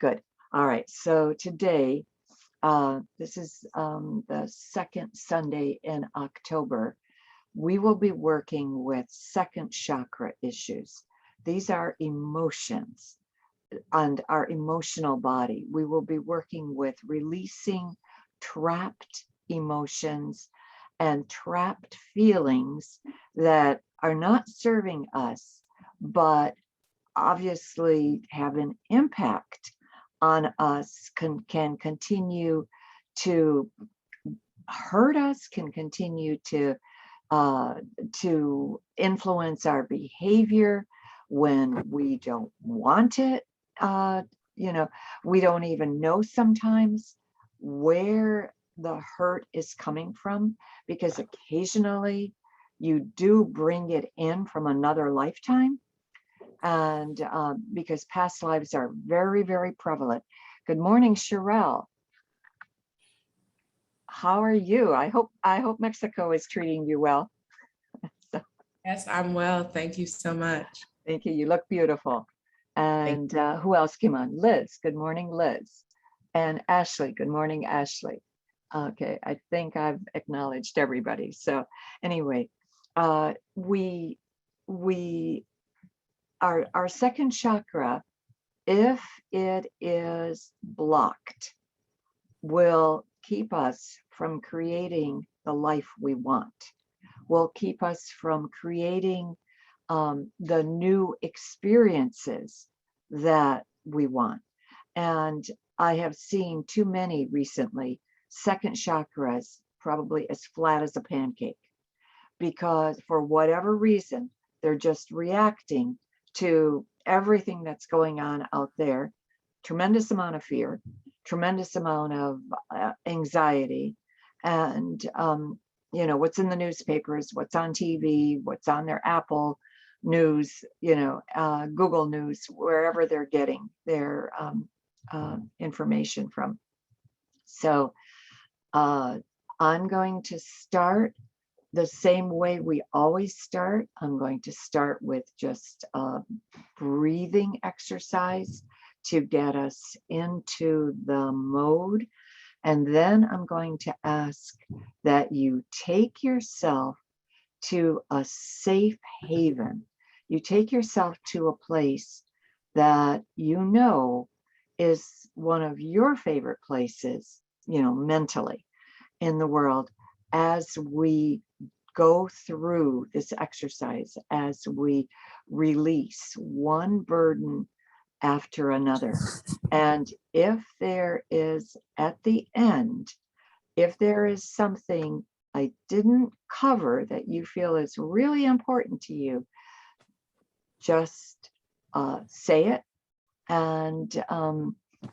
Good. All right. So today, this is the second Sunday in October. We will be working with second chakra issues. These are emotions and our emotional body. We will be working with releasing trapped emotions and trapped feelings that are not serving us, but obviously have an impact on us, can continue to hurt us, can continue to influence our behavior when we don't want it. You know, we don't even know sometimes where the hurt is coming from, because occasionally you do bring it in from another lifetime. And because past lives are very, very prevalent. Good morning, Sherelle. How are you? I hope Mexico is treating you well. So, Yes, I'm well. Thank you so much. thank you. You look beautiful. And who else came on? Liz. Good morning, Liz. And Ashley. Good morning, Ashley. Okay, I think I've acknowledged everybody. So anyway, we our second chakra, if it is blocked, will keep us from creating the life we want, will keep us from creating the new experiences that we want. And I have seen too many recently, second chakras probably as flat as a pancake, because for whatever reason, they're just reacting to everything that's going on out there. Tremendous amount of fear, tremendous amount of anxiety, and you know, what's in the newspapers, what's on TV, what's on their Apple News, you know, Google News, wherever they're getting their information from. So I'm going to start the same way we always start. I'm going to start with just a breathing exercise to get us into the mode. And then I'm going to ask that you take yourself to a safe haven. You take yourself to a place that you know is one of your favorite places, you know, mentally in the world, as we go through this exercise, as we release one burden after another. And if there is, at the end, if there is something I didn't cover that you feel is really important to you, just say it. And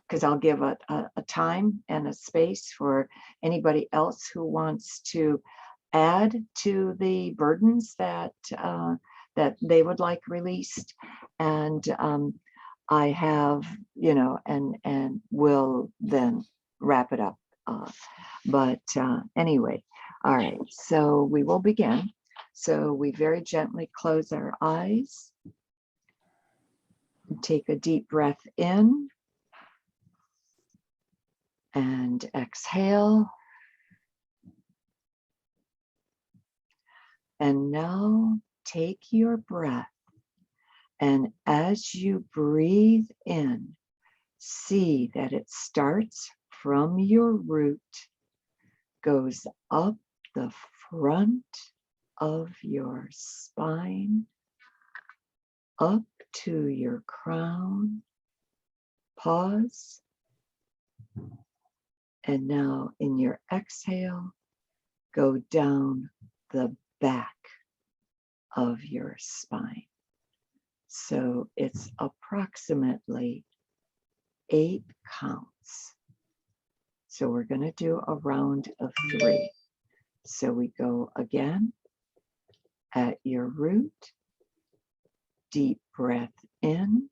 because I'll give a time and a space for anybody else who wants to add to the burdens that that they would like released. And I have, you know, and we'll then wrap it up. But anyway, all right, so we will begin. So we very gently close our eyes. Take a deep breath in and exhale. And now take your breath, and as you breathe in, see that it starts from your root, goes up the front of your spine, up to your crown. Pause. And now in your exhale, go down the back of your spine. So it's approximately 8 counts. So we're going to do a round of 3. So we go again at your root, deep breath in,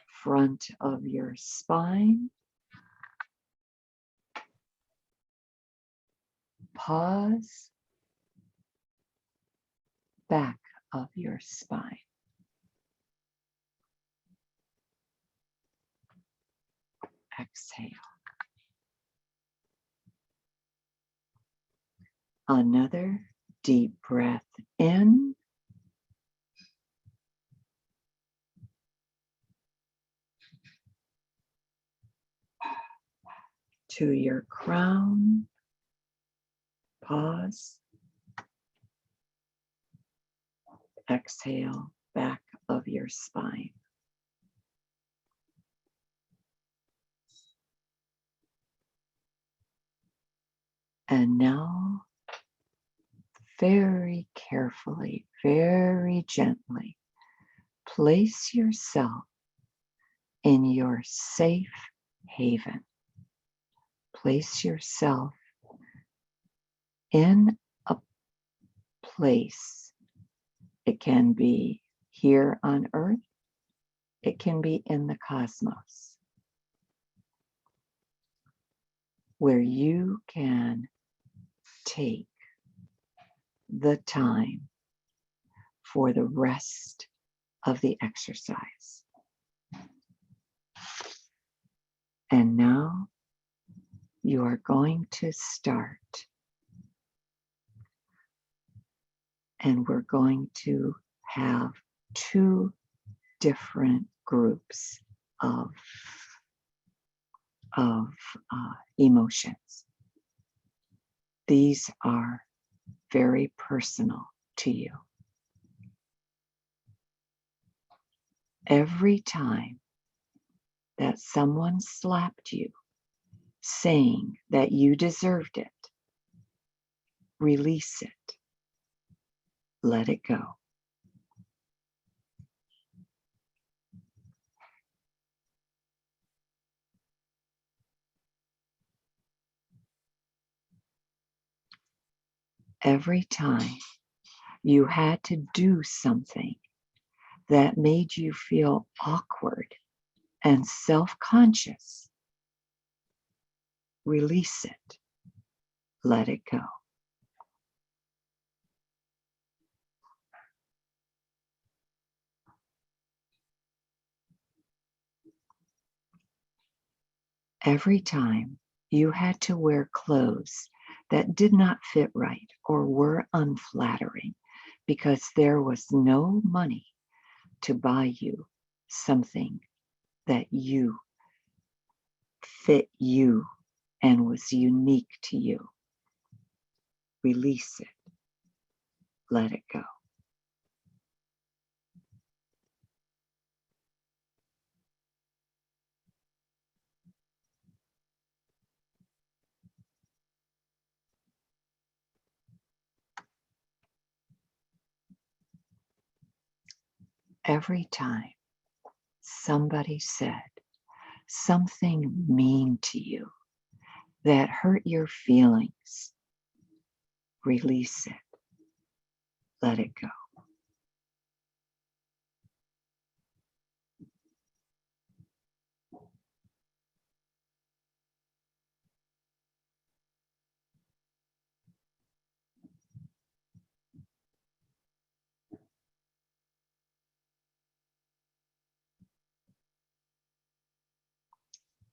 front of your spine, pause, back of your spine. exhale. Another deep breath in. To your crown. Pause. Exhale, back of your spine. And now, very carefully, very gently, place yourself in your safe haven. Place yourself in a place. It can be here on earth. It can be in the cosmos, where you can take the time for the rest of the exercise. And now you are going to start, and we're going to have two different groups of emotions. These are very personal to you. Every time that someone slapped you, saying that you deserved it, release it. Let it go. Every time you had to do something that made you feel awkward and self-conscious, release it. Let it go. Every time you had to wear clothes that did not fit right or were unflattering because there was no money to buy you something that you fit you and was unique to you, release it. Let it go. Every time somebody said something mean to you that hurt your feelings, release it. Let it go.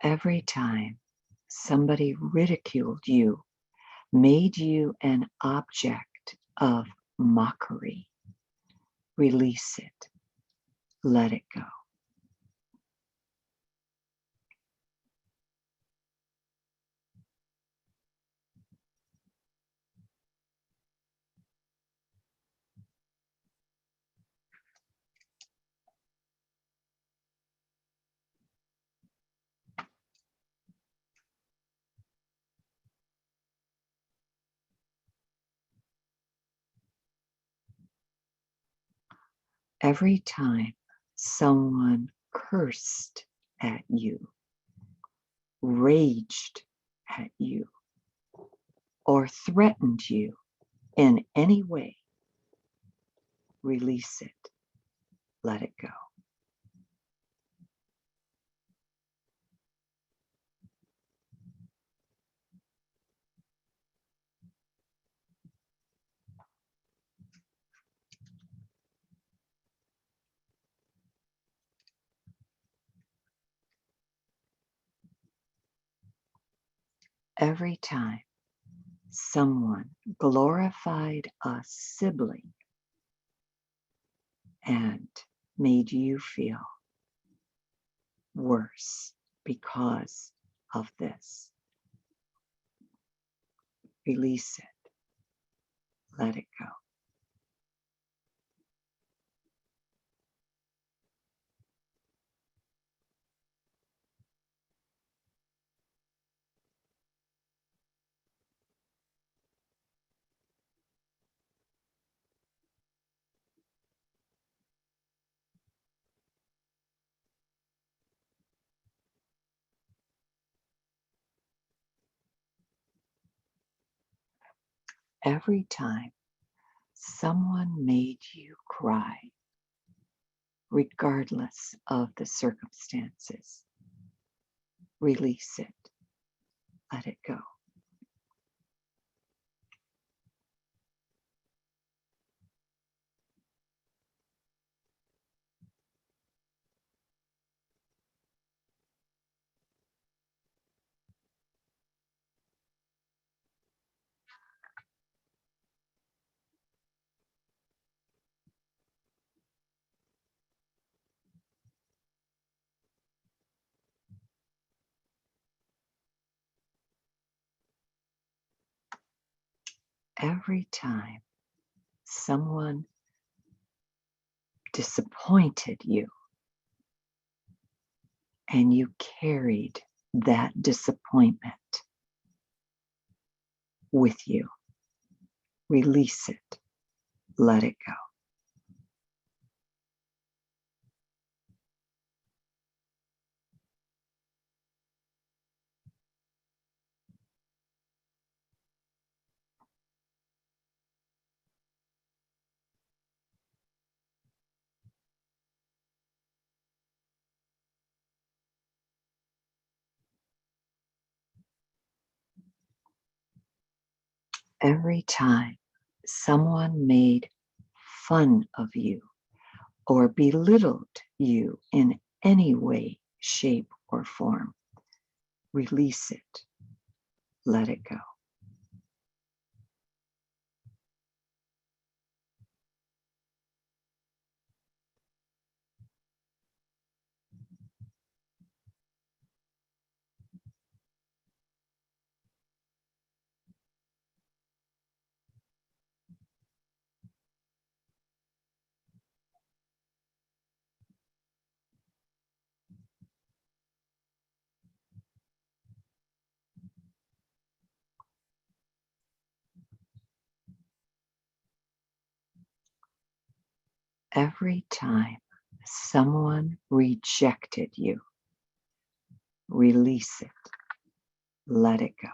Every time somebody ridiculed you, made you an object of mockery, release it. Let it go. Every time someone cursed at you, raged at you, or threatened you in any way, release it. Let it go. Every time someone glorified a sibling and made you feel worse because of this, release it, let it go. Every time someone made you cry, regardless of the circumstances, release it, let it go. Every time someone disappointed you and you carried that disappointment with you, release it, let it go. Every time someone made fun of you or belittled you in any way, shape, or form, release it, let it go. Every time someone rejected you, release it, let it go.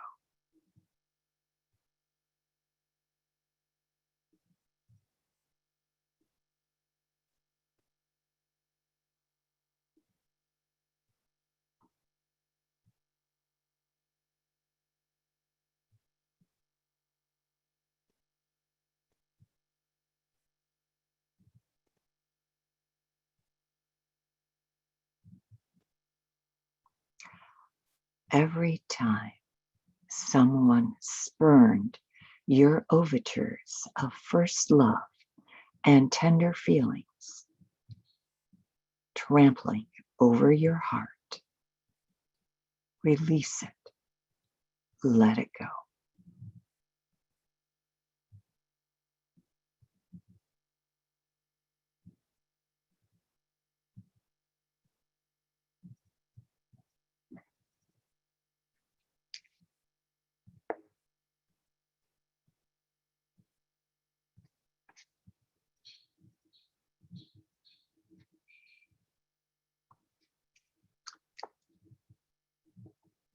Every time someone spurned your overtures of first love and tender feelings, trampling over your heart, release it, let it go.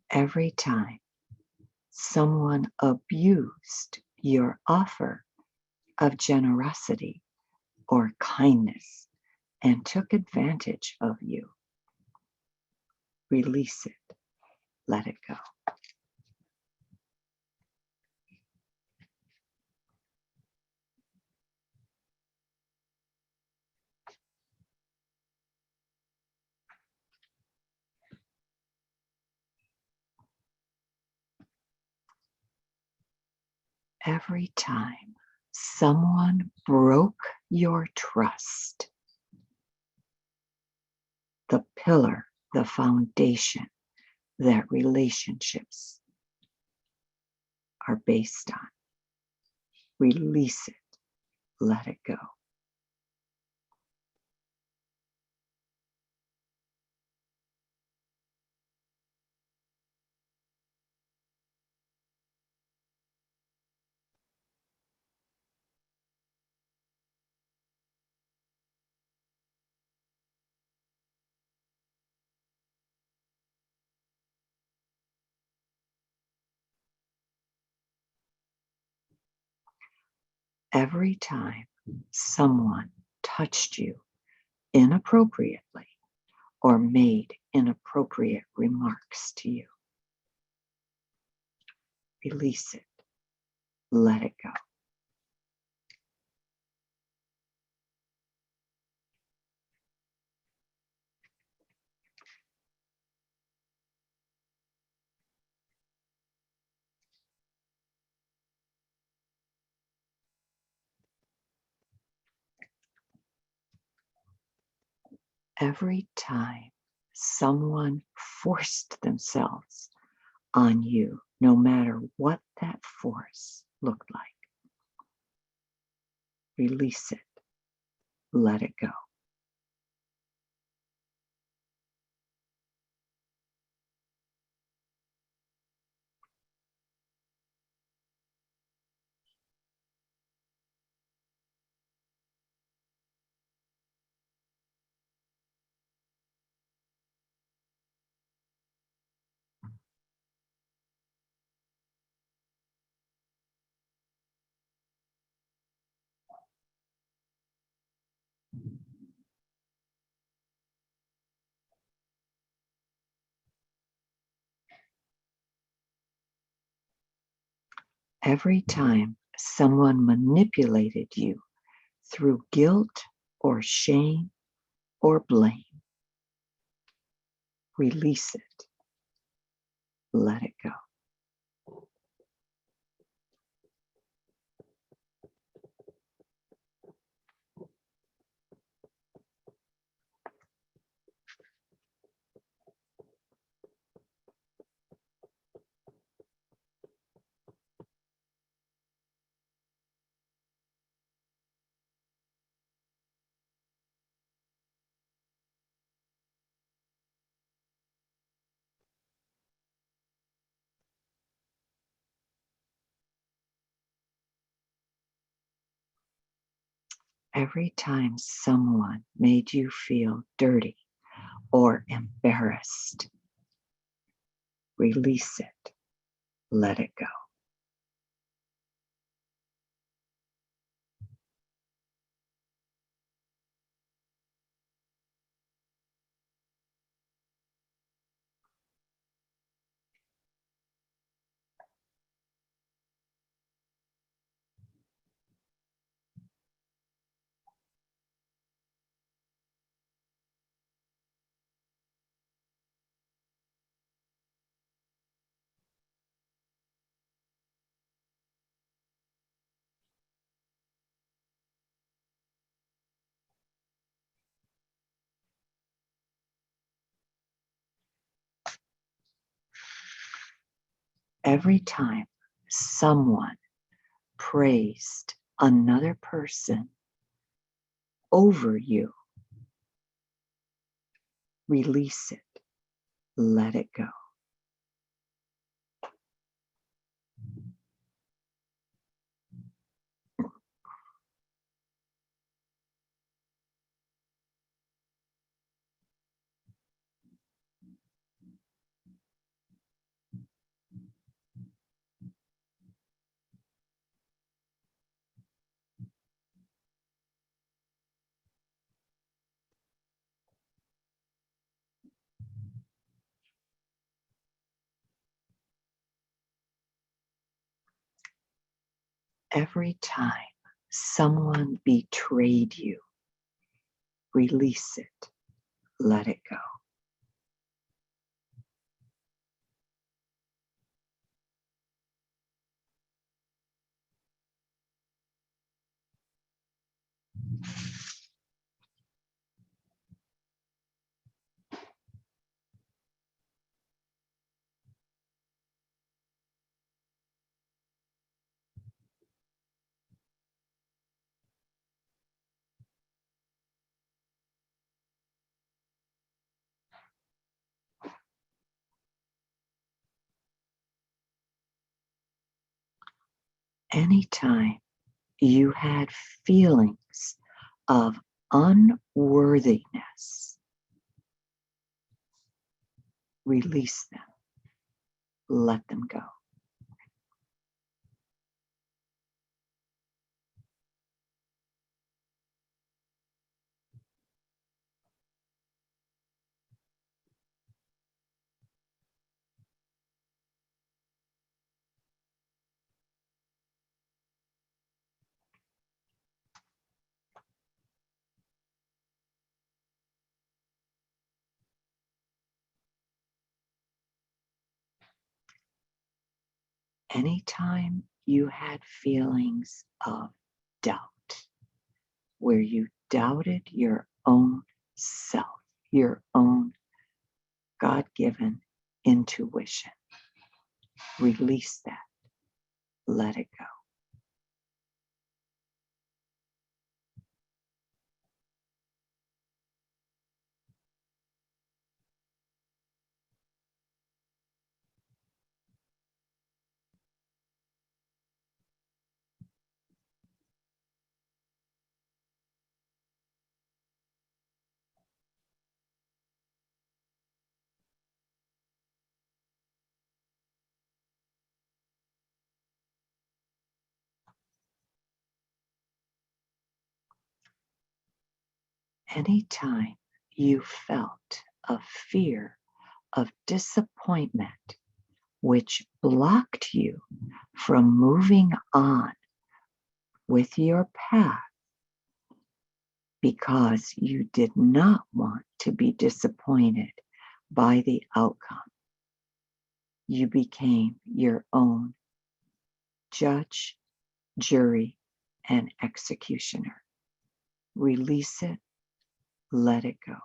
Every time someone abused your offer of generosity or kindness and took advantage of you, release it, let it go. Every time someone broke your trust, the pillar, the foundation that relationships are based on. Release it. Let it go. Every time someone touched you inappropriately or made inappropriate remarks to you, release it. Let it go. Every time someone forced themselves on you, no matter what that force looked like, release it. Let it go. Every time someone manipulated you through guilt or shame or blame, release it. Let it go. Every time someone made you feel dirty or embarrassed, release it. Let it go. Every time someone praised another person over you, release it. Let it go. Every time someone betrayed you, release it. Let it go. Anytime you had feelings of unworthiness, release them, let them go. Anytime you had feelings of doubt, where you doubted your own self, your own God-given intuition, release that, let it go. Anytime you felt a fear of disappointment, which blocked you from moving on with your path because you did not want to be disappointed by the outcome, you became your own judge, jury, and executioner. Release it, let it go.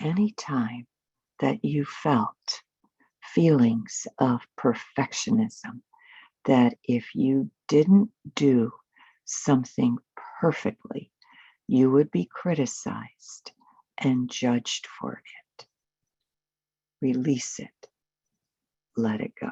Anytime that you felt feelings of perfectionism, that if you didn't do something perfectly, you would be criticized and judged for it. Release it, let it go.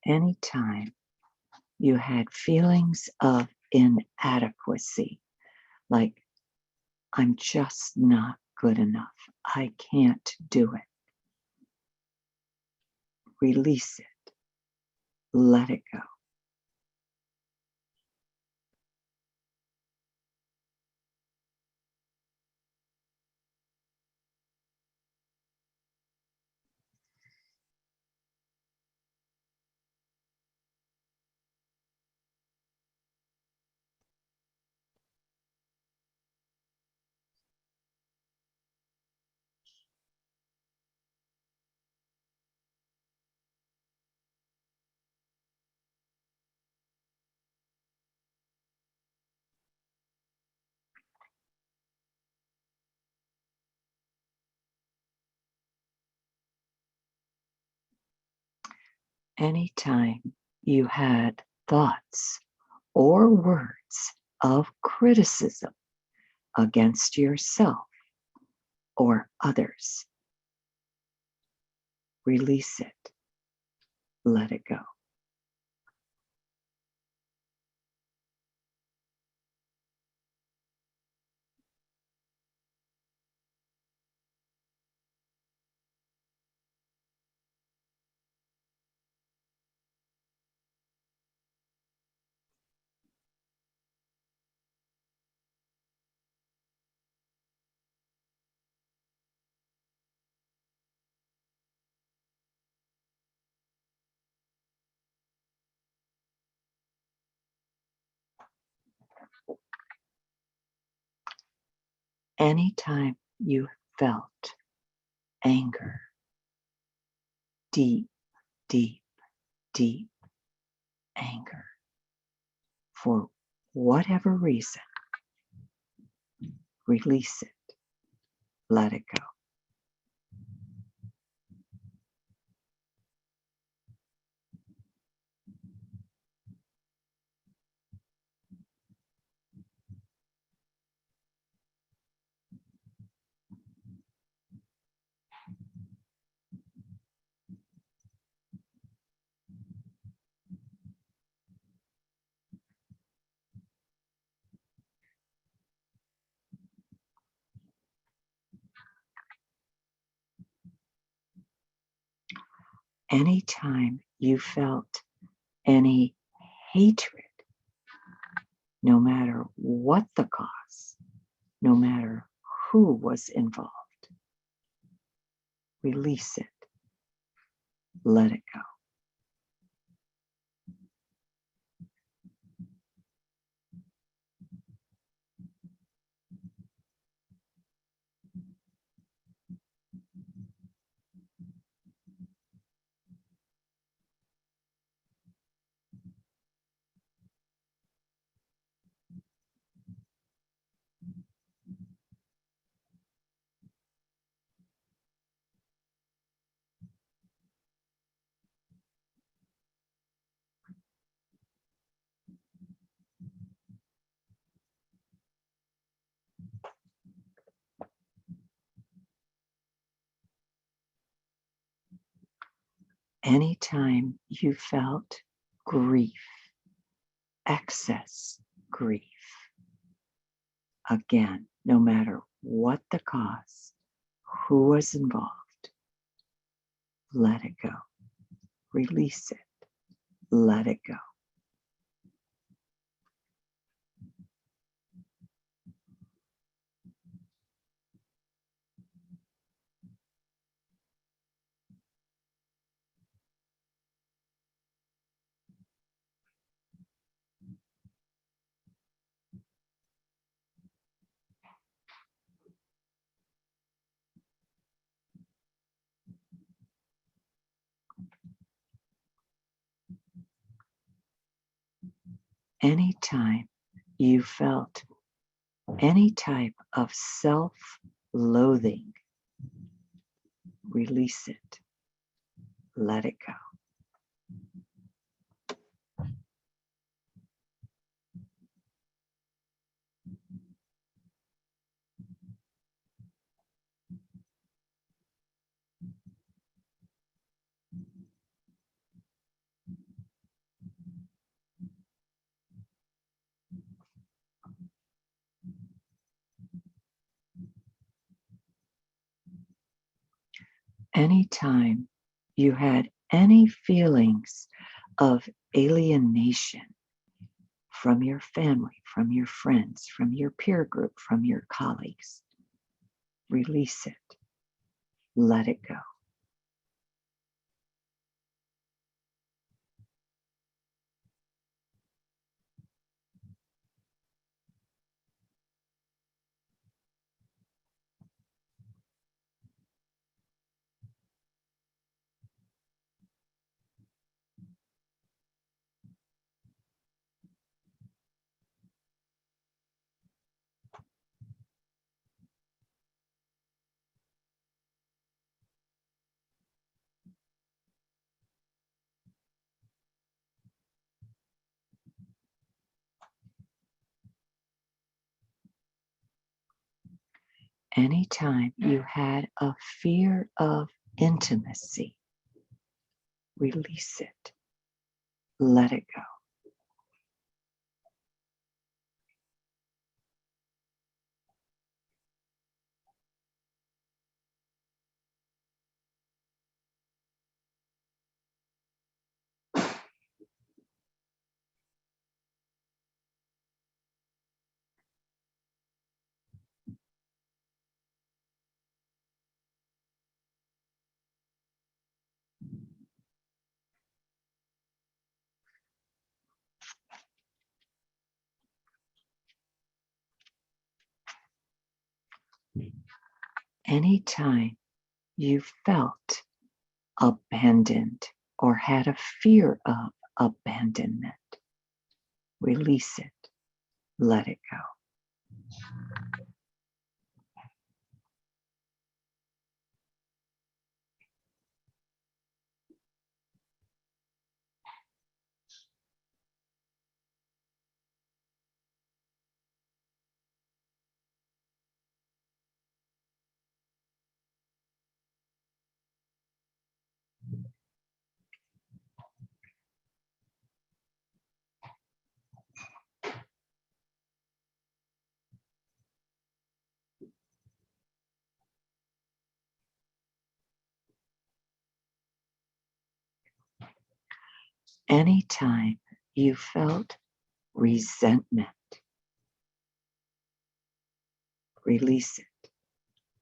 Anytime you had feelings of inadequacy, like, I'm just not good enough, I can't do it, release it, let it go. Anytime you had thoughts or words of criticism against yourself or others, release it, let it go. anytime you felt anger, deep, deep, deep anger, for whatever reason, release it, let it go. Anytime you felt any hatred, no matter what the cause, no matter who was involved, release it, let it go. Anytime you felt grief, excess grief, again, no matter what the cause, who was involved, let it go. Release it, let it go. Anytime you felt any type of self-loathing, release it, let it go. Anytime you had any feelings of alienation from your family, from your friends, from your peer group, from your colleagues, release it, let it go. Anytime you had a fear of intimacy, release it, let it go. Anytime you felt abandoned or had a fear of abandonment, release it, let it go. Anytime you felt resentment, release it,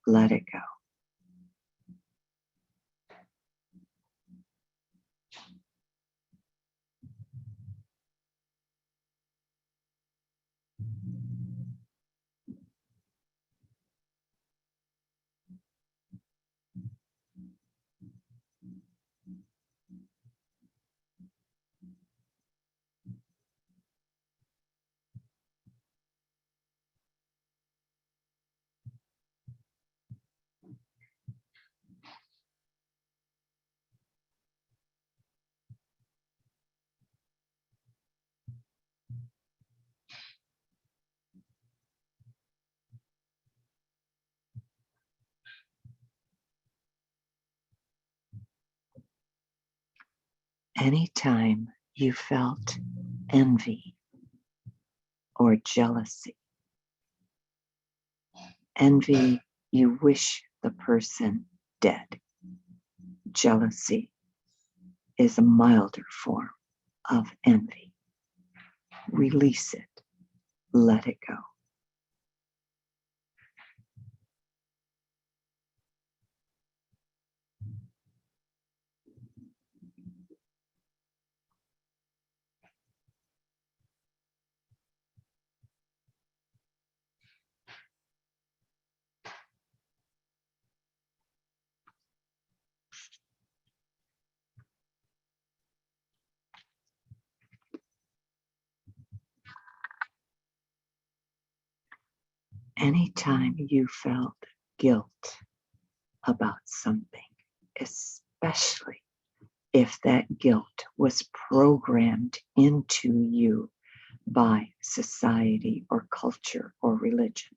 let it go. Anytime you felt envy or jealousy, envy, you wish the person dead. Jealousy is a milder form of envy. Release it, let it go. Anytime you felt guilt about something, especially if that guilt was programmed into you by society or culture or religion,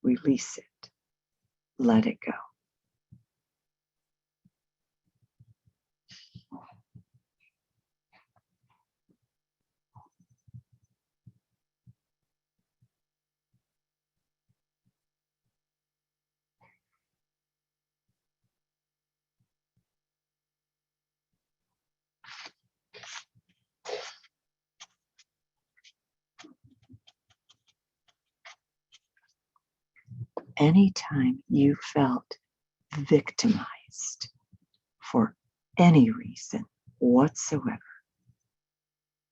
release it, let it go. Anytime you felt victimized for any reason whatsoever,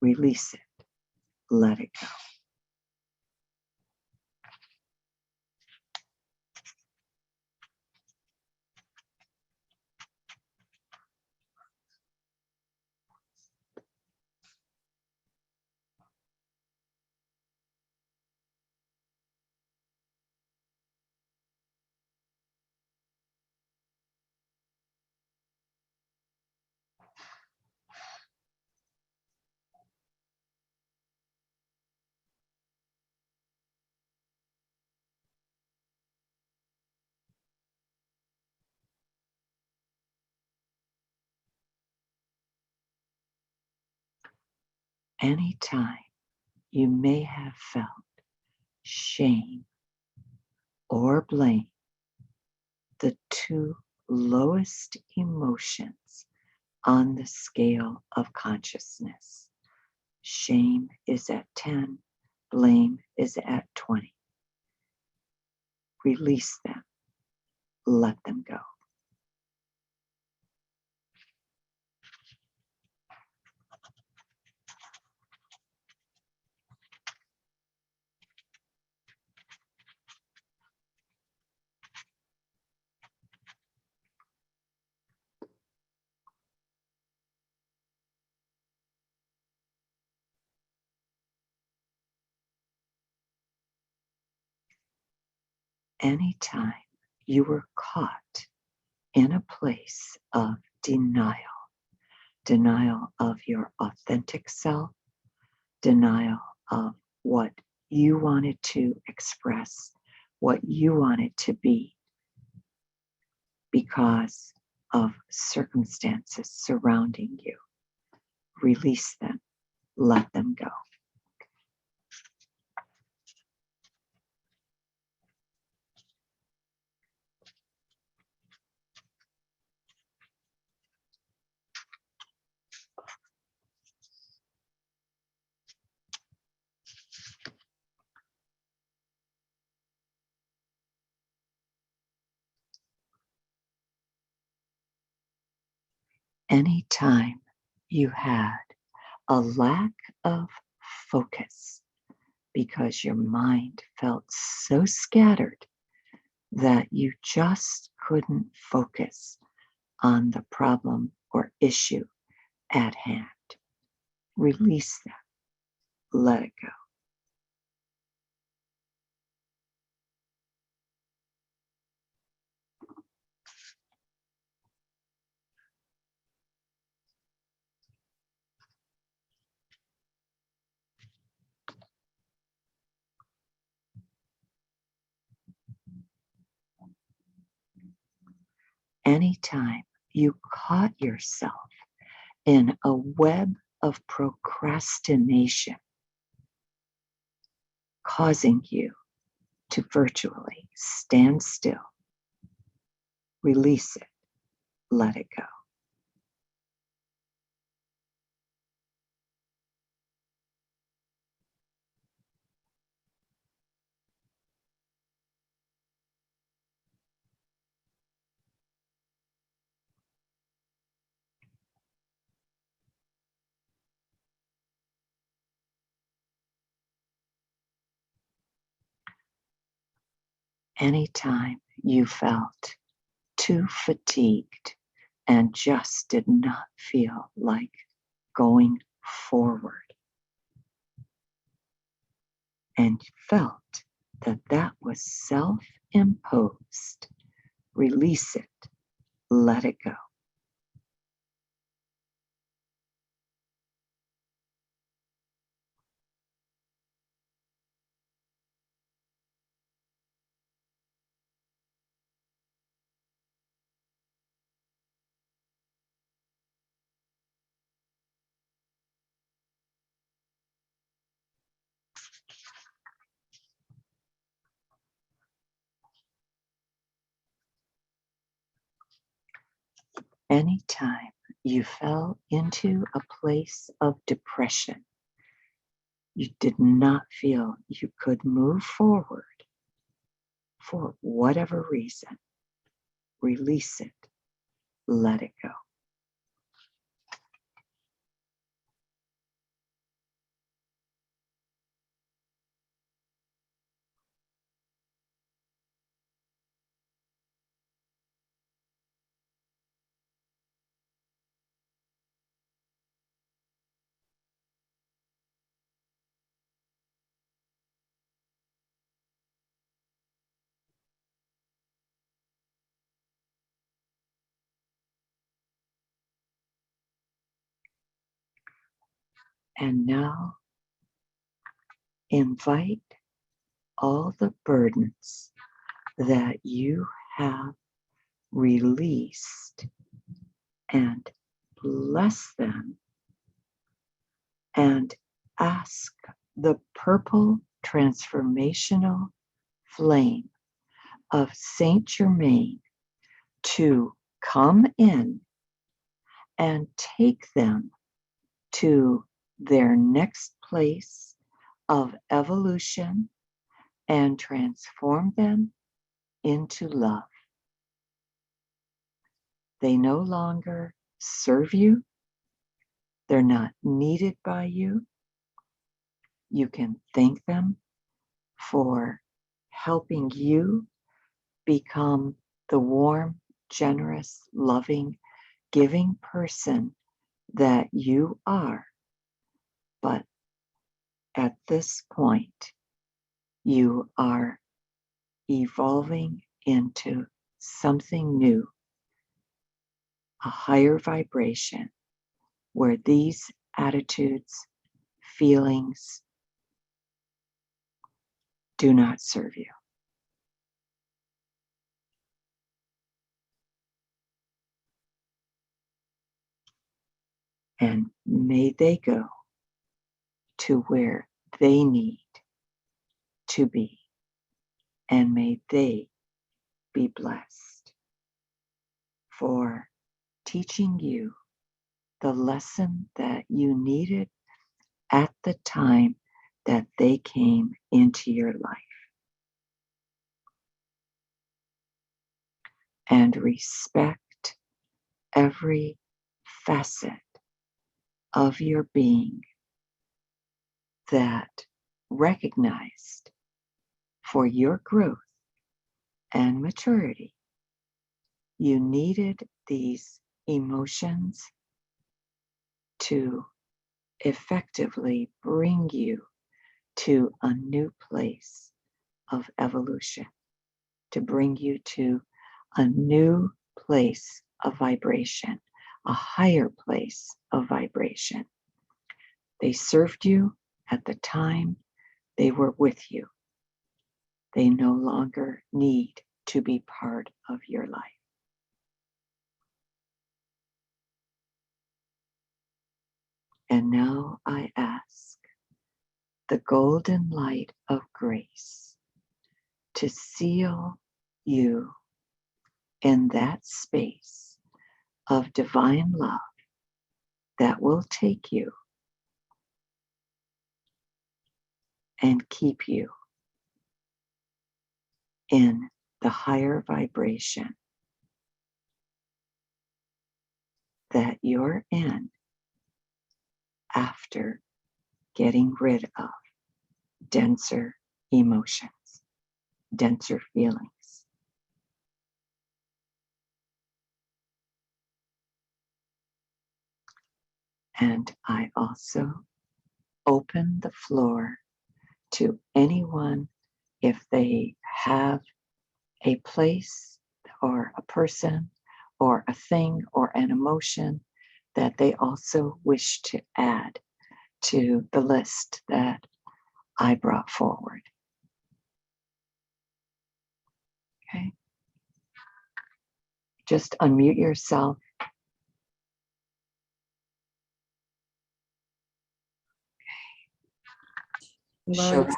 release it, let it go. Anytime you may have felt shame or blame, the two lowest emotions on the scale of consciousness. Shame is at 10, blame is at 20. Release them, let them go. anytime you were caught in a place of denial, denial of your authentic self, denial of what you wanted to express, what you wanted to be, because of circumstances surrounding you. Release them, let them go. Anytime you had a lack of focus because your mind felt so scattered that you just couldn't focus on the problem or issue at hand, release them, let it go. Anytime you caught yourself in a web of procrastination, causing you to virtually stand still, release it, let it go. Anytime you felt too fatigued and just did not feel like going forward, and felt that that was self-imposed, release it, let it go. Anytime you fell into a place of depression, you did not feel you could move forward for whatever reason, release it, let it go. And now invite all the burdens that you have released and bless them, and ask the purple transformational flame of Saint Germain to come in and take them to their next place of evolution and transform them into love. They no longer serve you. They're not needed by you. You can thank them for helping you become the warm, generous, loving, giving person that you are. But at this point, you are evolving into something new, a higher vibration where these attitudes, feelings do not serve you. And may they go to where they need to be. And may they be blessed for teaching you the lesson that you needed at the time that they came into your life. And respect every facet of your being that recognized for your growth and maturity, you needed these emotions to effectively bring you to a new place of evolution, to bring you to a new place of vibration, a higher place of vibration. They served you at the time they were with you. They no longer need to be part of your life. And now I ask the golden light of grace to seal you in that space of divine love that will take you and keep you in the higher vibration that you're in after getting rid of denser emotions, denser feelings. And I also open the floor to anyone if they have a place or a person or a thing or an emotion that they also wish to add to the list that I brought forward. Okay. Just unmute yourself. Sure.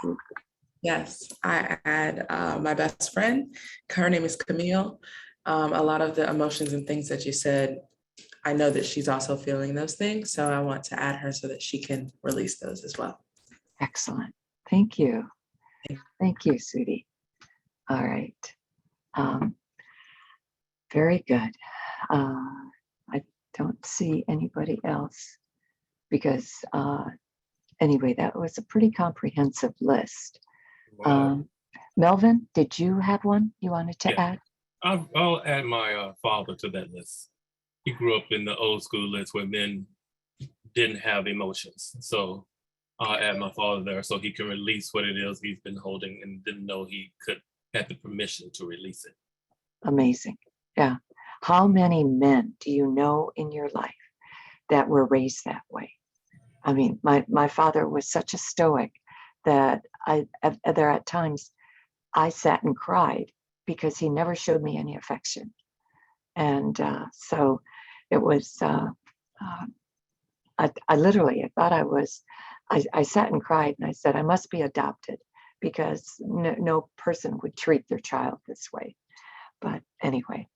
Yes, I add my best friend. Her name is Camille. A lot of the emotions and things that you said, I know that she's also feeling those things. So I want to add her so that she can release those as well. Excellent. Thank you. Thank you, sweetie. All right. Very good. I don't see anybody else because anyway, that was a pretty comprehensive list. Wow. Melvin, did you have one you wanted to add? I'll add my father to that list. He grew up in the old school list where men didn't have emotions. So I'll add my father there so he can release what it is he's been holding and didn't know he could have the permission to release it. Amazing. Yeah. How many men do you know in your life that were raised that way? I mean, my father was such a stoic that there at times I sat and cried because he never showed me any affection. And so it was, I literally, I thought I sat and cried and I said, I must be adopted because no person would treat their child this way. But anyway,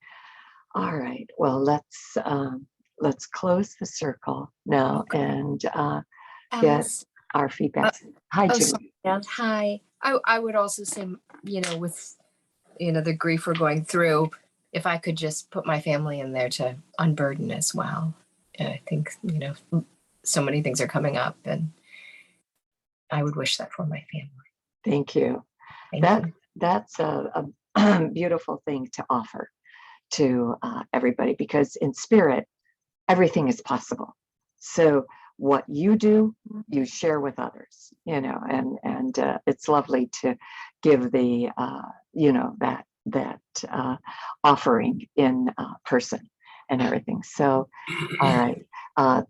all right, well, let's close the circle now and get our feedback. Hi, Julie. Hi. I would also say, with, the grief we're going through, if I could just put my family in there to unburden as well. And I think, so many things are coming up and I would wish that for my family. Thank you. Thank you. That's a beautiful thing to offer to everybody because in spirit, everything is possible. So what you do, you share with others, and it's lovely to give the that offering in person and everything. So, all right.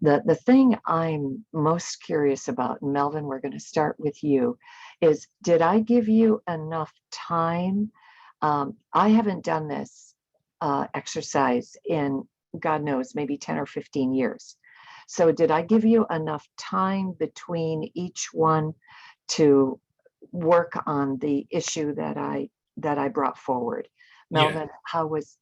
The thing I'm most curious about, and Melvin, we're going to start with you, is did I give you enough time? I haven't done this exercise in, God knows, maybe 10 or 15 years. So did I give you enough time between each one to work on the issue that I brought forward? Melvin, how was,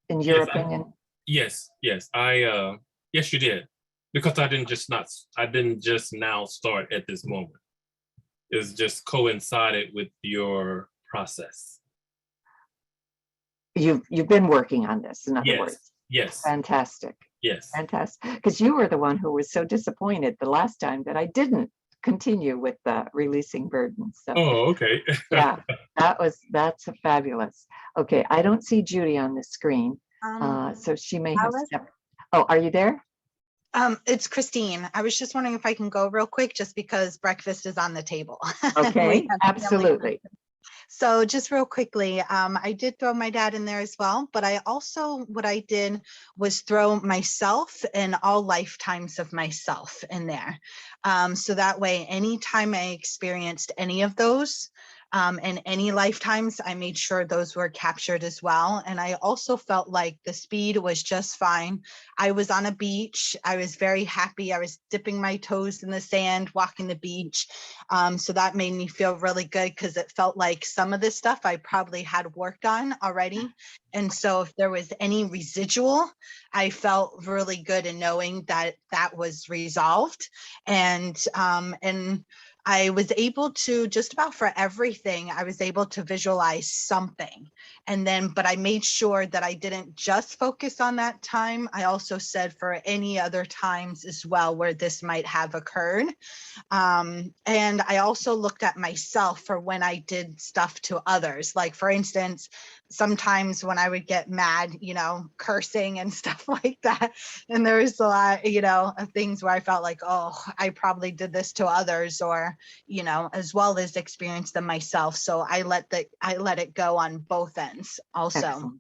in your opinion? Yes, yes, you did. Because I didn't just now start at this moment. It's just coincided with your process. You've been working on this, in other words. Yes. Fantastic. Yes. Fantastic. Because you were the one who was so disappointed the last time that I didn't continue with the releasing burdens. So, oh, okay. yeah, that's fabulous. Okay, I don't see Judy on the screen, so she may have stepped. Oh, are you there? It's Christine. I was just wondering if I can go real quick, just because breakfast is on the table. Okay, absolutely. So just real quickly, I did throw my dad in there as well, but I also, what I did was throw myself and all lifetimes of myself in there. So that way, anytime I experienced any of those, in any lifetimes, I made sure those were captured as well. And I also felt like the speed was just fine. I was on a beach. I was very happy. I was dipping my toes in the sand, walking the beach. So that made me feel really good, because it felt like some of this stuff I probably had worked on already. And so if there was any residual, I felt really good in knowing that that was resolved. And I was able to, just about for everything, I was able to visualize something. And then, but I made sure that I didn't just focus on that time. I also said for any other times as well where this might have occurred. And I also looked at myself for when I did stuff to others. Like, for instance, sometimes when I would get mad, cursing and stuff like that. And there was a lot, of things where I felt like, oh, I probably did this to others, or, as well as experience them myself. So I let it go on both ends also. Excellent.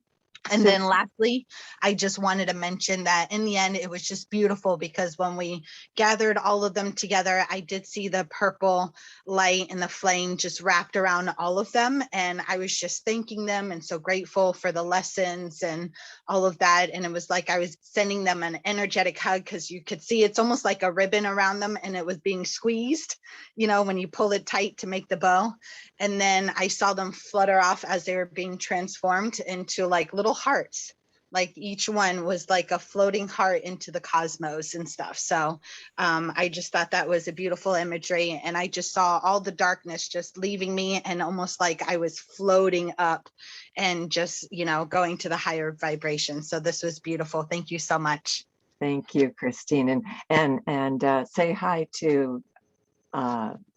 And then lastly, I just wanted to mention that in the end, it was just beautiful, because when we gathered all of them together, I did see the purple light and the flame just wrapped around all of them. And I was just thanking them and so grateful for the lessons and all of that. And it was like I was sending them an energetic hug, because you could see it's almost like a ribbon around them, and it was being squeezed, when you pull it tight to make the bow. And then I saw them flutter off as they were being transformed into like little hearts. Like each one was like a floating heart into the cosmos and stuff. So I just thought that was a beautiful imagery. And I just saw all the darkness just leaving me, and almost like I was floating up and just, going to the higher vibration. So this was beautiful. Thank you so much. Thank you, Christine. And say hi to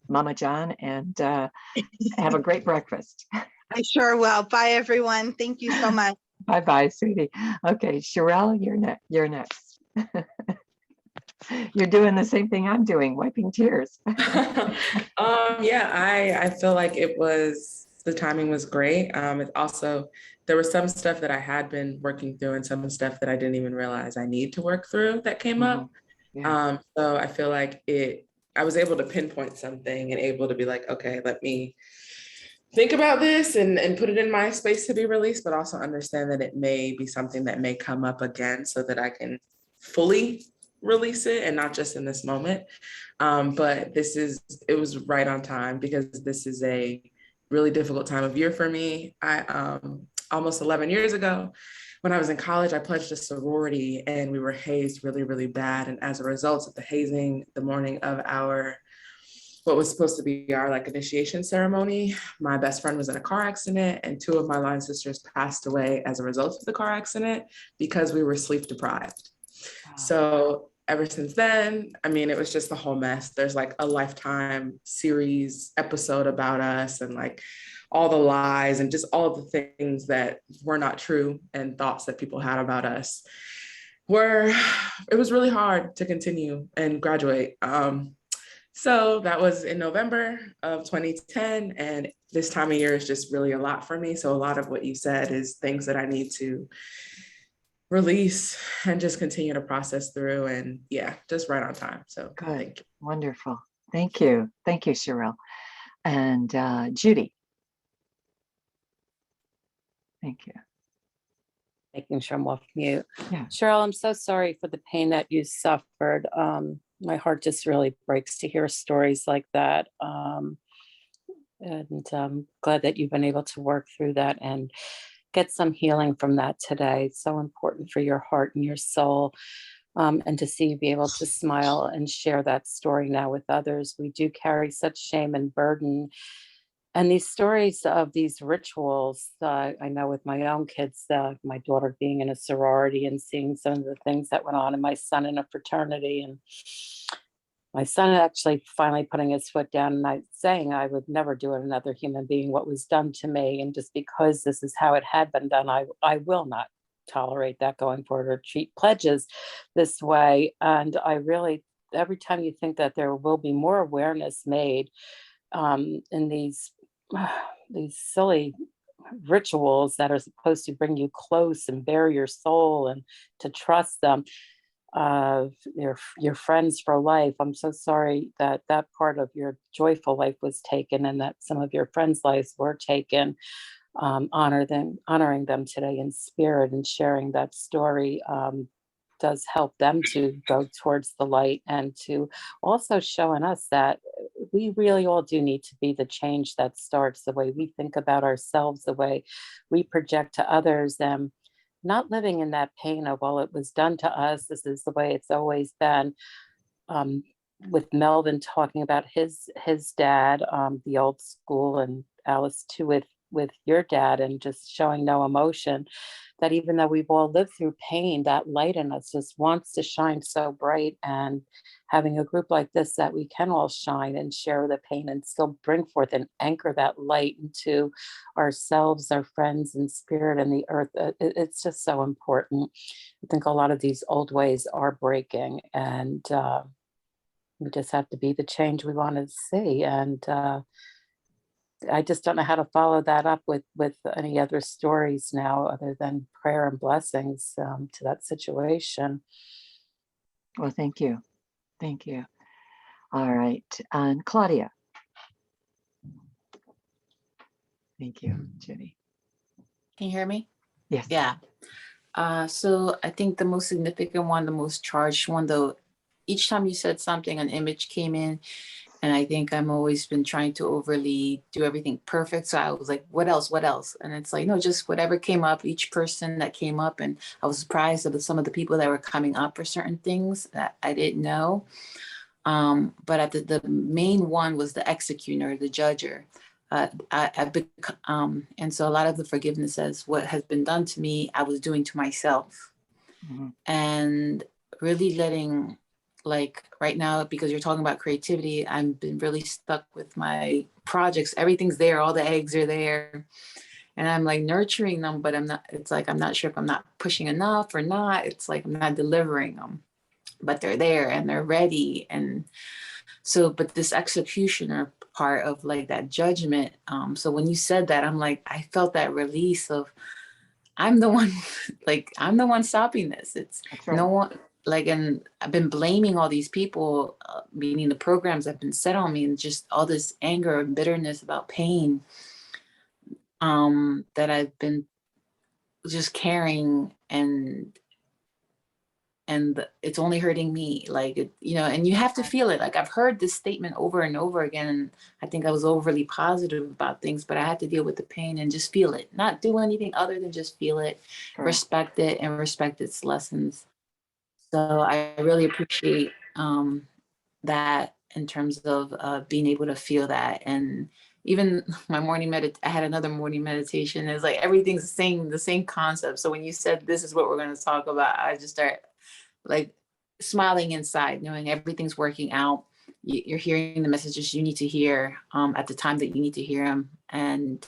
Mama John, and have a great breakfast. I sure will. Bye, everyone. Thank you so much. Bye-bye, sweetie. Okay, Sherelle, you're next. You're doing the same thing I'm doing, wiping tears. Yeah, I feel like the timing was great. It also, there was some stuff that I had been working through, and some stuff that I didn't even realize I need to work through that came up. Yeah. So I feel like I was able to pinpoint something and able to be like, okay, let me think about this and put it in my space to be released, but also understand that it may be something that may come up again, so that I can fully release it and not just in this moment. But it was right on time, because this is a really difficult time of year for me. I almost 11 years ago, when I was in college, I pledged a sorority, and we were hazed really, really bad. And as a result of the hazing, the morning of what was supposed to be our initiation ceremony, my best friend was in a car accident, and 2 of my line sisters passed away as a result of the car accident, because we were sleep deprived. Wow. So ever since then, it was just a whole mess. There's a Lifetime series episode about us, and all the lies and just all of the things that were not true, and thoughts that people had about us, it was really hard to continue and graduate. So that was in November of 2010. And this time of year is just really a lot for me. So a lot of what you said is things that I need to release and just continue to process through, and yeah, just right on time. So Good. thank you. Wonderful. Thank you. Thank you, Cheryl. And Judy. Thank you. Making sure I'm off mute. Yeah. Cheryl, I'm so sorry for the pain that you suffered. My heart just really breaks to hear stories like that. And I'm glad that you've been able to work through that and get some healing from that today. It's so important for your heart and your soul. And to see you be able to smile and share that story now with others. We do carry such shame and burden. And these stories of these rituals, I know with my own kids, my daughter being in a sorority and seeing some of the things that went on, and my son in a fraternity, and my son actually finally putting his foot down and saying I would never do it another human being what was done to me. And just because this is how it had been done, I will not tolerate that going forward or treat pledges this way. And I really, every time you think that there will be more awareness made in these silly rituals that are supposed to bring you close and bare your soul and to trust them, your friends for life. I'm so sorry that that part of your joyful life was taken and that some of your friends' lives were taken. Honoring them today in spirit and sharing that story does help them to go towards the light, and to also showing us that we really all do need to be the change that starts the way we think about ourselves, the way we project to others, and not living in that pain of, well, it was done to us, this is the way it's always been. With Melvin talking about his dad, the old school, and Alice too with your dad, and just showing no emotion, that even though we've all lived through pain, that light in us just wants to shine so bright. And having a group like this that we can all shine and share the pain and still bring forth and anchor that light into ourselves, our friends, and spirit and the earth, it's just so important. I think a lot of these old ways are breaking, and we just have to be the change we want to see. And I just don't know how to follow that up with any other stories now, other than prayer and blessings to that situation. Well, thank you. Thank you. All right. And Claudia. Thank you, Judy. Can you hear me? Yes. Yeah. So I think the most significant one, the most charged one, though, each time you said something, an image came in. And I think I'm always been trying to overly do everything perfect. So I was like, what else? What else? And it's like, no, just whatever came up, each person that came up. And I was surprised of some of the people that were coming up for certain things that I didn't know. But at the main one was the executioner, the judger. And so a lot of the forgiveness says what has been done to me, I was doing to myself. Mm-hmm. And really letting, like right now, because you're talking about creativity, I've been really stuck with my projects. Everything's there, all the eggs are there. And I'm like nurturing them, but it's like, I'm not sure if I'm not pushing enough or not. It's like, I'm not delivering them, but they're there and they're ready. And so, but this executioner part of like that judgment. So when you said that, I'm like, I felt that release of, I'm the one, like, I'm the one stopping this. It's That's right. no one, like, and I've been blaming all these people, meaning the programs that have been set on me, and just all this anger and bitterness about pain that I've been just carrying, and it's only hurting me, like, and you have to feel it. Like, I've heard this statement over and over again, and I think I was overly positive about things, but I had to deal with the pain and just feel it, not do anything other than just feel it, Sure. respect it, and respect its lessons. So I really appreciate that in terms of being able to feel that. And even my I had another morning meditation. It's like everything's the same concept. So when you said this is what we're going to talk about, I just start like smiling inside, knowing everything's working out. You're hearing the messages you need to hear at the time that you need to hear them, and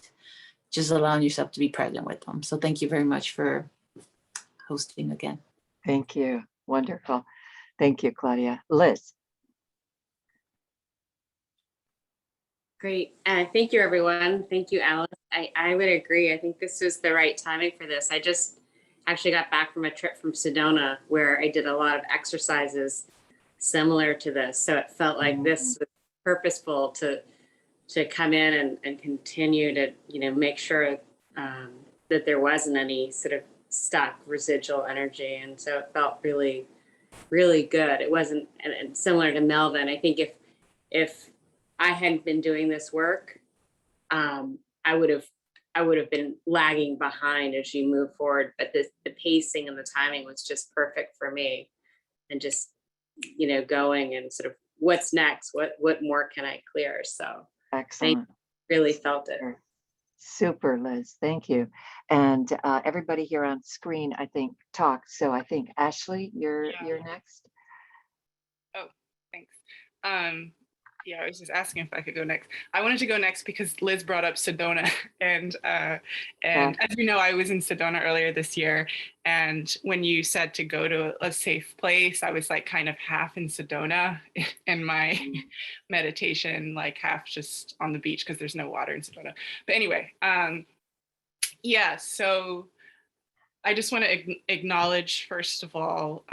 just allowing yourself to be present with them. So thank you very much for hosting again. Thank you. Wonderful. Thank you, Claudia. Liz. Great. Thank you, everyone. Thank you, Alice. I would agree. I think this was the right timing for this. I just actually got back from a trip from Sedona where I did a lot of exercises similar to this. So it felt like this was purposeful to come in and continue to, make sure that there wasn't any sort of stuck residual energy. And so it felt really, really good. It wasn't, and similar to Melvin, I think if I hadn't been doing this work, I would have been lagging behind as you move forward. But the pacing and the timing was just perfect for me, and just going and sort of what's next, what more can I clear? So Excellent. I really felt it. Super, Liz. Thank you. And everybody here on screen, I think, talked. So I think Ashley, you're next. Oh, thanks. Yeah, I was just asking if I could go next. I wanted to go next because Liz brought up Sedona, and as you know, I was in Sedona earlier this year, and when you said to go to a safe place, I was like kind of half in Sedona in my meditation, like half just on the beach because there's no water in Sedona. But anyway, yeah, so I just want to acknowledge, first of all,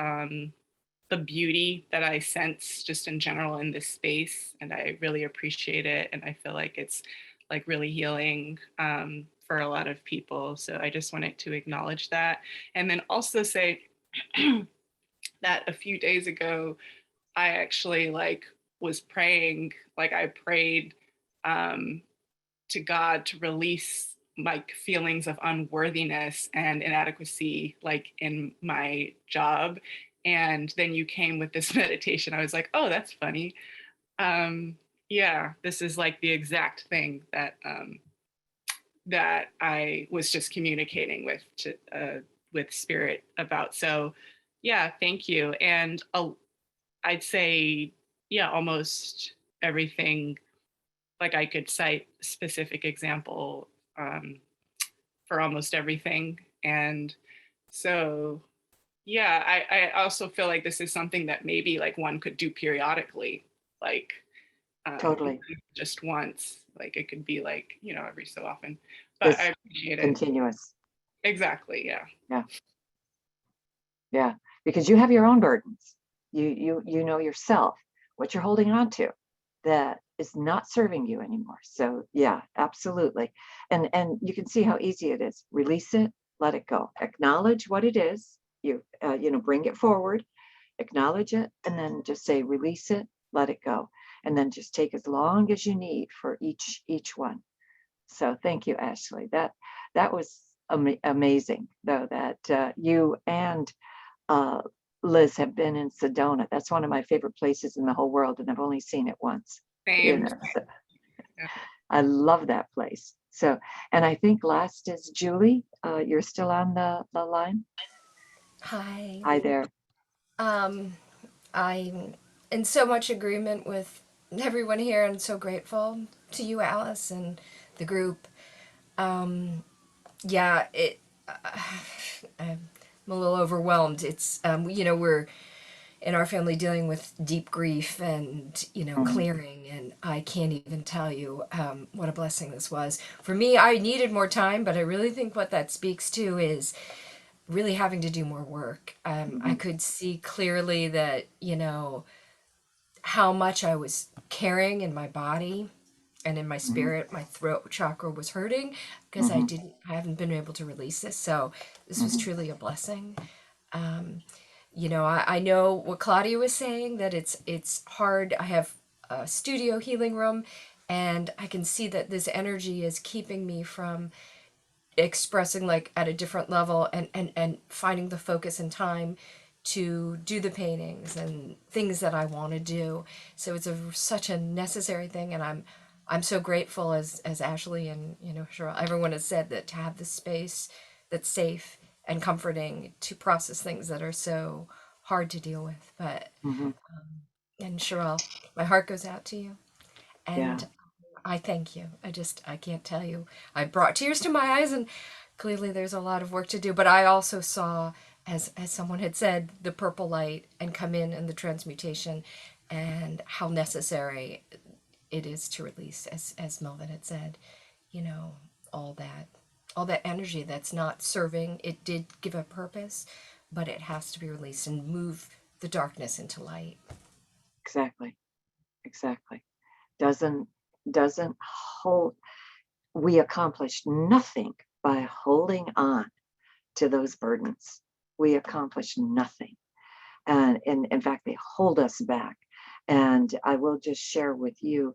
the beauty that I sense just in general in this space. And I really appreciate it. And I feel like it's like really healing for a lot of people. So I just wanted to acknowledge that. And then also say that a few days ago, I actually was praying, I prayed to God to release feelings of unworthiness and inadequacy in my job. And then you came with this meditation. I was like, oh, that's funny. Yeah, this is the exact thing that that I was just communicating with spirit about. So yeah, thank you. And I'd say, yeah, almost everything, I could cite specific example for almost everything. And so yeah, I also feel like this is something that maybe one could do periodically, Totally. just once. It could be every so often. But I appreciate it. Continuous. Exactly. Yeah. Yeah. Because you have your own burdens. You know yourself what you're holding on to that is not serving you anymore. So yeah, absolutely. And you can see how easy it is. Release it, let it go. Acknowledge what it is. You bring it forward, acknowledge it, and then just say release it, let it go, and then just take as long as you need for each one. So thank you, Ashley. That was amazing, though, that you and Liz have been in Sedona. That's one of my favorite places in the whole world, and I've only seen it once. Same. So I love that place. So, and I think last is Julie. You're still on the line. Hi. Hi there. I'm in so much agreement with everyone here and so grateful to you, Alice, and the group. Yeah, I'm a little overwhelmed. It's, we're in our family dealing with deep grief and, clearing, and I can't even tell you what a blessing this was. For me, I needed more time, but I really think what that speaks to is really having to do more work. I could see clearly that, how much I was carrying in my body and in my spirit. My throat chakra was hurting because I haven't been able to release this. So this was truly a blessing. I know what Claudia was saying, that it's hard. I have a studio healing room, and I can see that this energy is keeping me from expressing at a different level and finding the focus and time to do the paintings and things that I want to do. So it's such a necessary thing, and I'm so grateful, as Ashley and Cheryl, everyone has said, that to have this space that's safe and comforting to process things that are so hard to deal with. But and Cheryl, my heart goes out to you, and I thank you. I can't tell you. I brought tears to my eyes, and clearly there's a lot of work to do. But I also saw, as someone had said, the purple light and come in and the transmutation, and how necessary it is to release, as Melvin had said, you know, all that energy that's not serving. It did give a purpose, but it has to be released and move the darkness into light. Exactly. Exactly. Doesn't hold. We accomplish nothing by holding on to those burdens. We accomplish nothing. And in fact, they hold us back. And I will just share with you,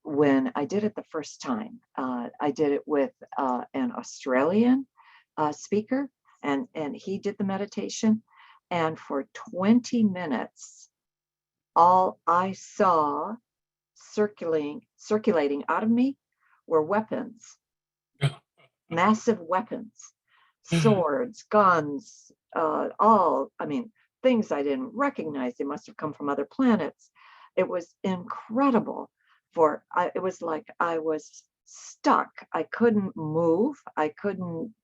when I did it the first time, I did it with an Australian speaker, and he did the meditation. And for 20 minutes, all I saw circulating out of me were weapons, massive weapons, swords, guns, I mean, things I didn't recognize. They must have come from other planets. It was incredible. It was like I was stuck. I couldn't move. I couldn't,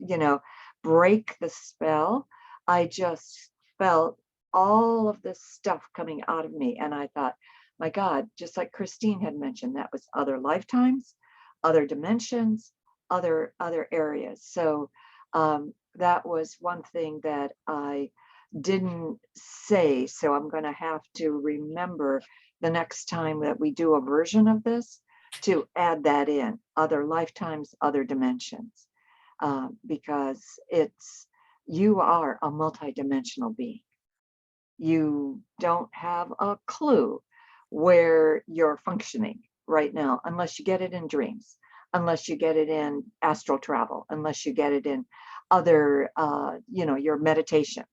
break the spell. I just felt all of this stuff coming out of me. And I thought, my God, just like Christine had mentioned, that was other lifetimes, other dimensions, other areas. So that was one thing that I didn't say. So I'm going to have to remember the next time that we do a version of this to add that in, other lifetimes, other dimensions, because you are a multidimensional being. You don't have a clue where you're functioning right now, unless you get it in dreams, unless you get it in astral travel, unless you get it in other, your meditations.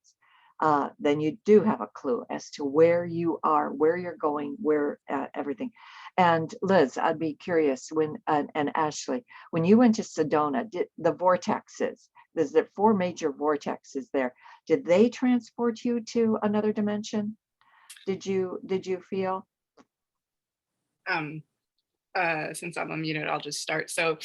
Then you do have a clue as to where you are, where you're going, where everything. And Liz, I'd be curious and Ashley, when you went to Sedona, did the vortexes, there's the 4 major vortexes there, did they transport you to another dimension? Did you feel? Since I'm unmuted, I'll just start. So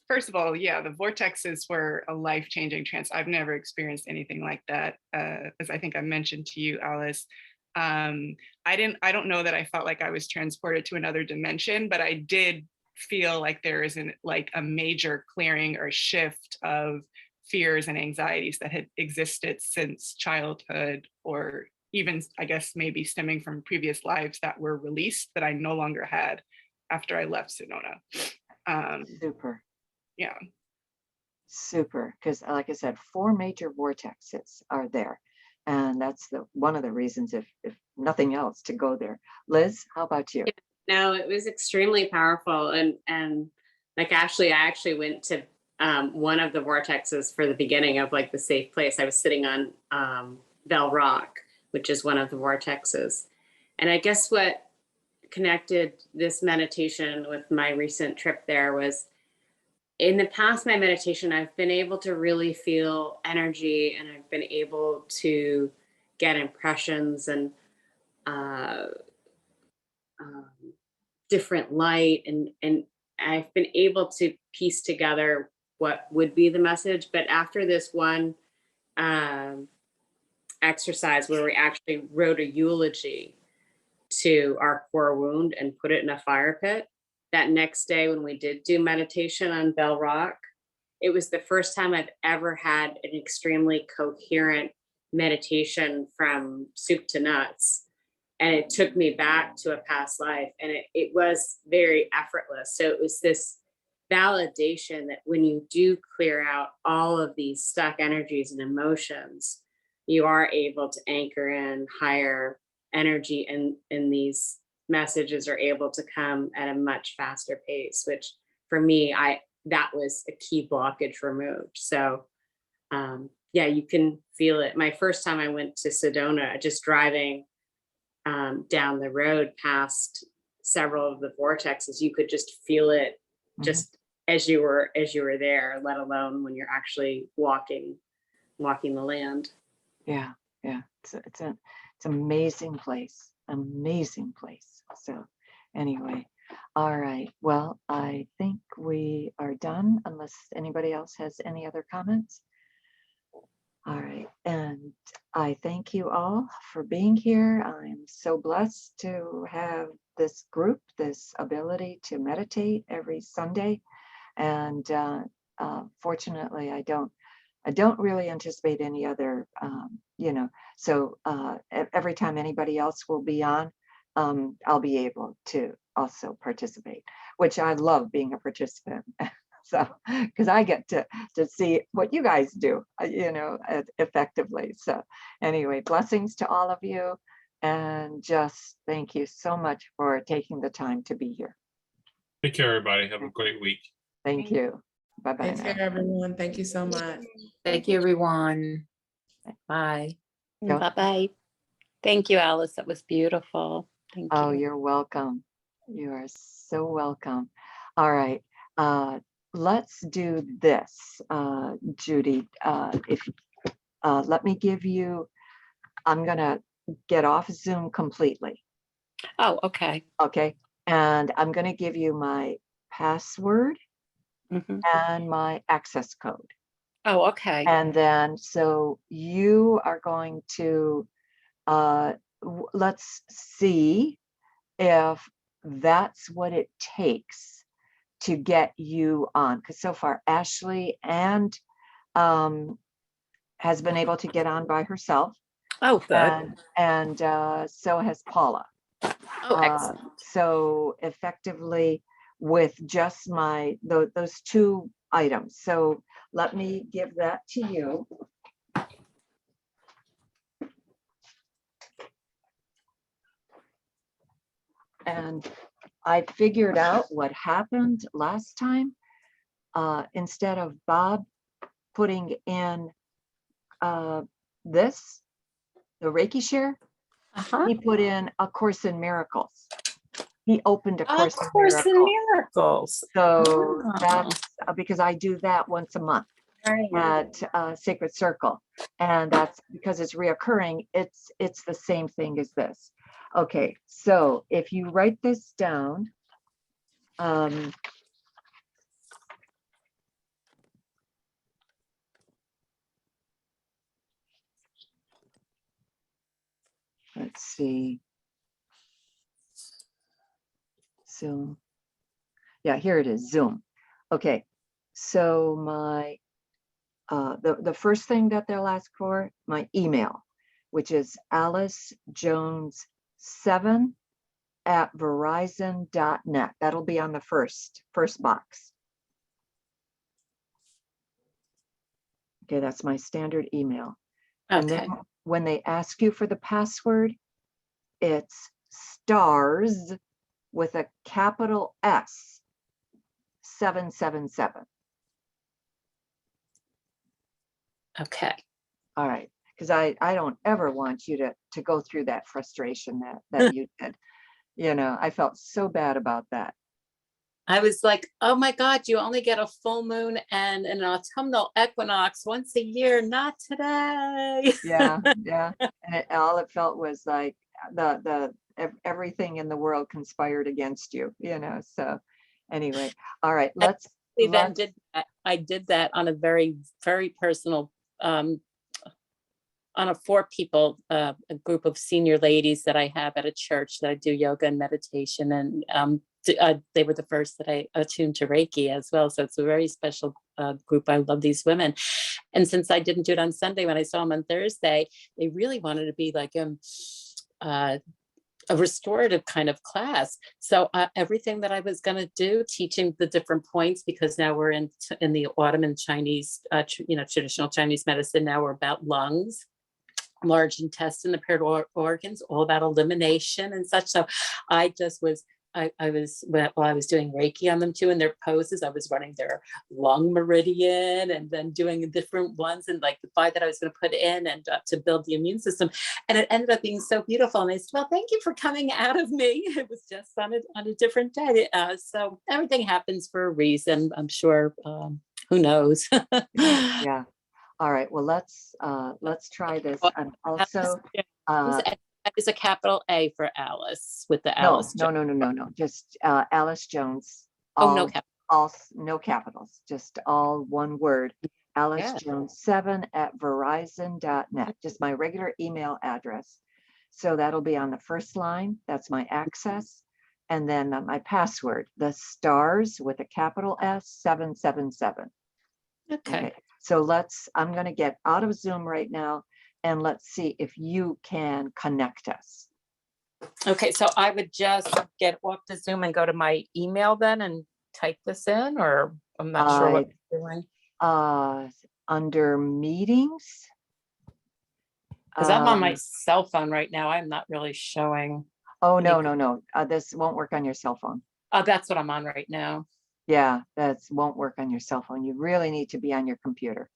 first of all, yeah, the vortexes were a life-changing I've never experienced anything like that. As I think I mentioned to you, Alice, I don't know that I felt like I was transported to another dimension, but I did feel like there is a major clearing or shift of fears and anxieties that had existed since childhood, or even, I guess, maybe stemming from previous lives that were released that I no longer had after I left Sedona. Super. Yeah. Super. Because like I said, 4 major vortexes are there. And that's one of the reasons, if nothing else, to go there. Liz, how about you? No, it was extremely powerful. And like Ashley, I actually went to one of the vortexes for the beginning of like the safe place. I was sitting on Bell Rock, which is one of the vortexes. And I guess what connected this meditation with my recent trip there was, in the past, my meditation, I've been able to really feel energy, and I've been able to get impressions and different light, and I've been able to piece together what would be the message. But after this one exercise where we actually wrote a eulogy to our core wound and put it in a fire pit, that next day when we did do meditation on Bell Rock, it was the first time I've ever had an extremely coherent meditation from soup to nuts. And it took me back to a past life, and it was very effortless. So it was this validation that when you do clear out all of these stuck energies and emotions, you are able to anchor in higher energy, and these messages are able to come at a much faster pace, which for me, that was a key blockage removed. So yeah, you can feel it. My first time I went to Sedona, just driving down the road past several of the vortexes, you could just feel it just as you were there, let alone when you're actually walking the land. Yeah. It's an amazing place. So anyway, all right. Well, I think we are done, unless anybody else has any other comments. All right. And I thank you all for being here. I'm so blessed to have this group, this ability to meditate every Sunday. And fortunately, I don't really anticipate any other, so every time anybody else will be on, I'll be able to also participate, which I love being a participant. So, because I get to see what you guys do, effectively. So anyway, blessings to all of you. And just thank you so much for taking the time to be here. Take care, everybody. Have a great week. Thank you. Bye-bye Take now. care, everyone. Thank you so much. Thank you, everyone. Bye. Go. Bye-bye. Thank you, Alice. That was beautiful. Thank Oh, you. you're welcome. You are so welcome. All right. Let's do this, Judy. If let me give you, I'm gonna get off Zoom completely. Oh, okay. Okay. And I'm gonna give you my password Mhm. and my access code. Oh, okay. And then, so you are going to, let's see if that's what it takes to get you on. Because so far, Ashley and has been able to get on by herself. Oh, good. And so has Paula. Oh, excellent. So effectively with just those two items. So let me give that to you. And I figured out what happened last time. Instead of Bob putting in this, the Reiki share, he put in A Course in Miracles. He opened A Course in Miracles. So that's because I do that once a month at Sacred Circle. And that's because it's reoccurring. It's the same thing as this. Okay, so if you write this down, let's see. Zoom. Yeah, here it is, Zoom. Okay, so my the first thing that they'll ask for, my email, which is alicejones7@verizon.net. That'll be on the first box. Okay, that's my standard email. And then when they ask you for the password, it's stars with a capital S 777. Okay. All right. Because I don't ever want you to go through that frustration that you did. I felt so bad about that. I was like, oh my God, you only get a full moon and an autumnal equinox once a year, not today. Yeah. And all it felt was like everything in the world conspired against you, so anyway. All right, let's I did that on a very, very personal, on a 4 people, a group of senior ladies that I have at a church that I do yoga and meditation, and they were the first that I attuned to Reiki as well. So it's a very special group. I love these women. And since I didn't do it on Sunday, when I saw them on Thursday, they really wanted to be like a restorative kind of class. So everything that I was going to do, teaching the different points, because now we're in the autumn in Chinese, traditional Chinese medicine. Now we're about lungs, large intestine, the paired organs, all about elimination and such. So I just was, I was, while I was doing Reiki on them too, and their poses, I was running their lung meridian and then doing different ones, and like the 5 that I was going to put in and to build the immune system. And it ended up being so beautiful. And I said, well, thank you for coming out of me. It was just on a different day. So everything happens for a reason, I'm sure. Who knows? Yeah. All right. Well, let's try this. And also, is a capital A for Alice with the no, Alice. no. Just Alice Jones. Oh, no all no capitals. Just all one word. alexjones7@verizon.net, just my regular email address. So that'll be on the first line. That's my access. And then my password, the stars with a capital S 777. Okay. So I'm going to get out of Zoom right now and let's see if you can connect us. Okay, so I would just get off the Zoom and go to my email then and type this in, or I'm not sure what you're doing. Under meetings. Because I'm on my cell phone right now. I'm not really showing. Oh, no. This won't work on your cell phone. Oh, that's what I'm on right now. Yeah, that won't work on your cell phone. You really need to be on your computer.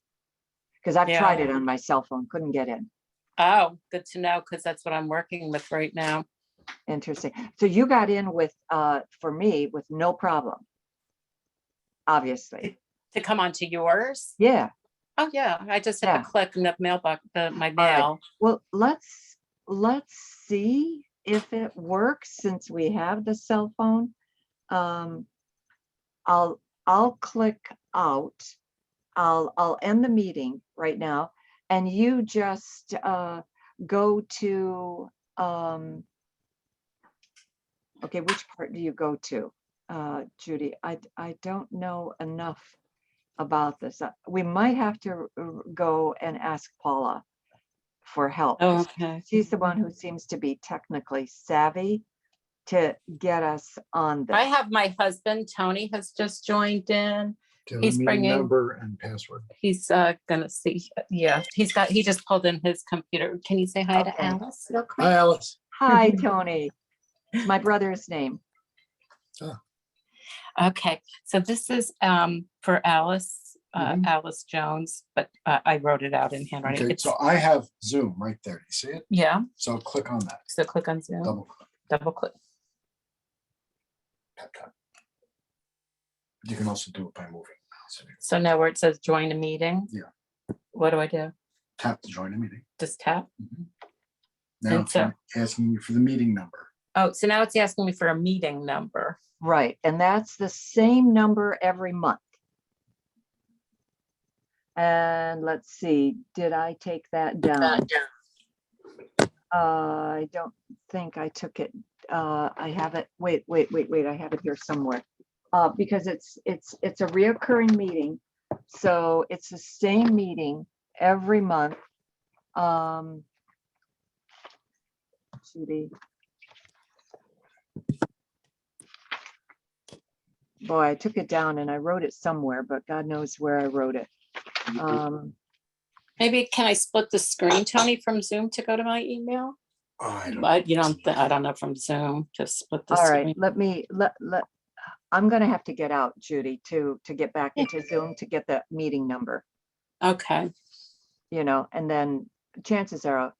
Because I've tried it on my cell phone, couldn't get in. Oh, good to know, because that's what I'm working with right now. Interesting. So you got in with, for me, with no problem. Obviously. To come onto yours? Yeah. Oh, yeah. I just hit the click in the mailbox, my mail. Right. Well, let's see if it works since we have the cell phone. I'll click out. I'll end the meeting right now, and you just go to okay, which part do you go to, Judy? I don't know enough about this. We might have to go and ask Paula for help. Oh, okay. She's the one who seems to be technically savvy to get us on this. I have my husband, Tony, has just joined in. He's bringing number and password. He's gonna see. Yeah, he just pulled in his computer. Can you say hi to Alice real quick? Hi, Alice. Hi, Tony. It's my brother's name. Oh. Okay, so this is for Alice, Alice Jones, but I wrote it out in handwriting. Okay, so I have Zoom right there. You see it? Yeah. So click on that. So click on Zoom. Double click. Double click. Tap, tap. You can also do it by moving. So now where it says join a meeting. Yeah. What do I do? Tap to join a meeting. Just tap. Now And so- it's asking you for the meeting number. Oh, so now it's asking me for a meeting number. Right, and that's the same number every month. And let's see, did I take that down? I don't think I took it. I have it. Wait. I have it here somewhere. Because it's a reoccurring meeting, so it's the same meeting every month. Judy. Boy, I took it down and I wrote it somewhere, but God knows where I wrote it. Maybe can I split the screen, Tony, from Zoom to go to my email? I don't But I don't know from Zoom to split the all screen. right, I'm gonna have to get out, Judy, to get back into Zoom to get the meeting number, Okay. and then chances are